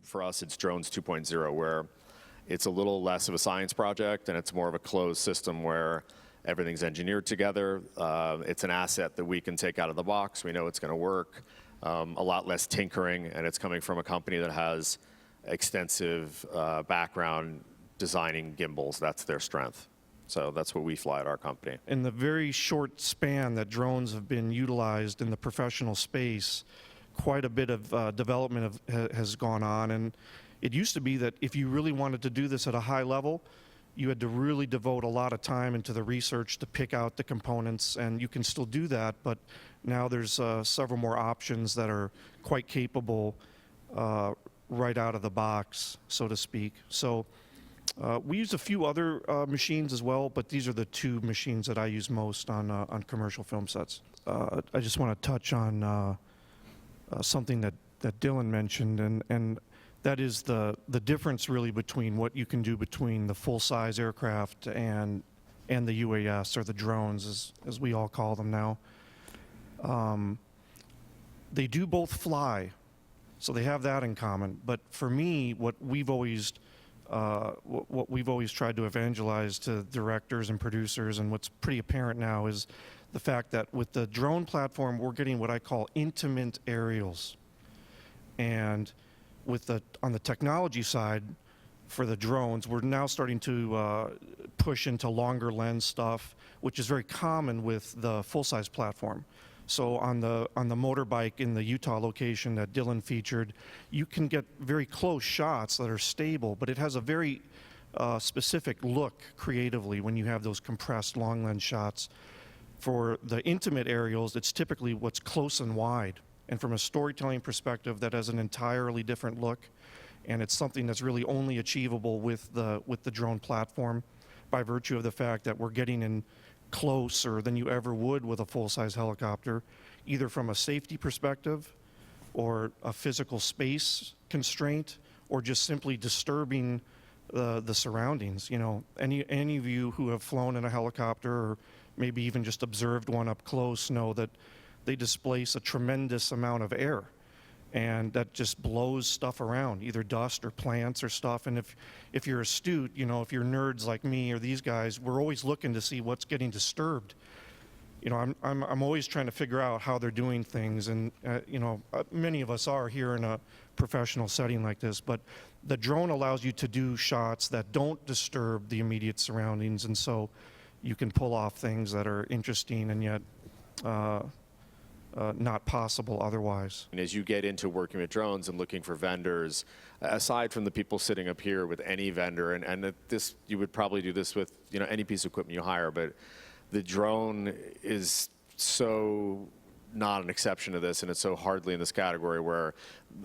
For us, it's drones 2.0, where it's a little less of a science project and it's more of a closed system where everything's engineered together. It's an asset that we can take out of the box. We know it's going to work. A lot less tinkering, and it's coming from a company that has extensive background designing gimbals. That's their strength. So that's what we fly at our company. In the very short span that drones have been utilized in the professional space, quite a bit of development has gone on. And it used to be that if you really wanted to do this at a high level, you had to really devote a lot of time into the research to pick out the components, and you can still do that, but now there's several more options that are quite capable right out of the box, so to speak. So we use a few other machines as well, but these are the two machines that I use most on commercial film sets. I just want to touch on something that Dylan mentioned, and that is the difference really between what you can do between the full-size aircraft and the UAS, or the drones as we all call them now. They do both fly, so they have that in common. But for me, what we've always tried to evangelize to directors and producers, and what's pretty apparent now, is the fact that with the drone platform, we're getting what I call intimate aerials. And on the technology side, for the drones, we're now starting to push into longer lens stuff, which is very common with the full-size platform. So on the motorbike in the Utah location that Dylan featured, you can get very close shots that are stable, but it has a very specific look creatively when you have those compressed long lens shots. For the intimate aerials, it's typically what's close and wide. And from a storytelling perspective, that has an entirely different look. And it's something that's really only achievable with the drone platform by virtue of the fact that we're getting in closer than you ever would with a full-size helicopter, either from a safety perspective or a physical space constraint, or just simply disturbing the surroundings. You know, any of you who have flown in a helicopter, or maybe even just observed one up close, know that they displace a tremendous amount of air, and that just blows stuff around, either dust or plants or stuff. And if you're astute, you know, if you're nerds like me or these guys, we're always looking to see what's getting disturbed. You know, I'm always trying to figure out how they're doing things, and you know, many of us are here in a professional setting like this, but the drone allows you to do shots that don't disturb the immediate surroundings, and so you can pull off things that are interesting and yet not possible otherwise. And as you get into working with drones and looking for vendors, aside from the people sitting up here with any vendor, and this, you would probably do this with, you know, any piece of equipment you hire, but the drone is so not an exception to this, and it's so hardly in this category where,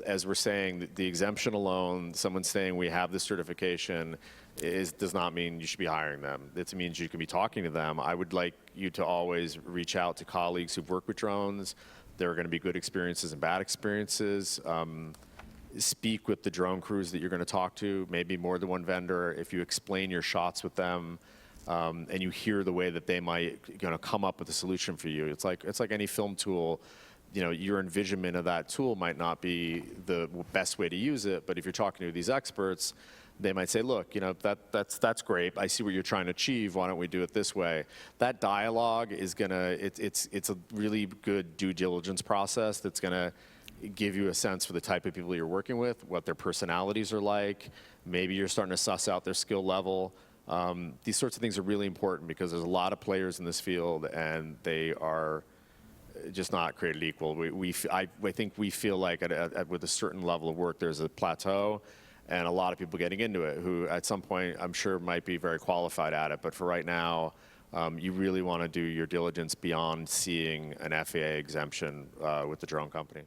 as we're saying, the exemption alone, someone saying we have this certification, does not mean you should be hiring them. It means you can be talking to them. I would like you to always reach out to colleagues who've worked with drones. There are going to be good experiences and bad experiences. Speak with the drone crews that you're going to talk to, maybe more than one vendor. If you explain your shots with them, and you hear the way that they might, you know, come up with a solution for you. It's like any film tool. You know, your envisionment of that tool might not be the best way to use it, but if you're talking to these experts, they might say, look, you know, that's great. I see what you're trying to achieve. Why don't we do it this way? That dialogue is gonna, it's a really good due diligence process that's gonna give you a sense for the type of people you're working with, what their personalities are like. Maybe you're starting to suss out their skill level. These sorts of things are really important because there's a lot of players in this field, and they are just not created equal. I think we feel like with a certain level of work, there's a plateau, and a lot of people getting into it who at some point I'm sure might be very qualified at it. But for right now, you really want to do your diligence beyond seeing an FAA exemption with the drone company.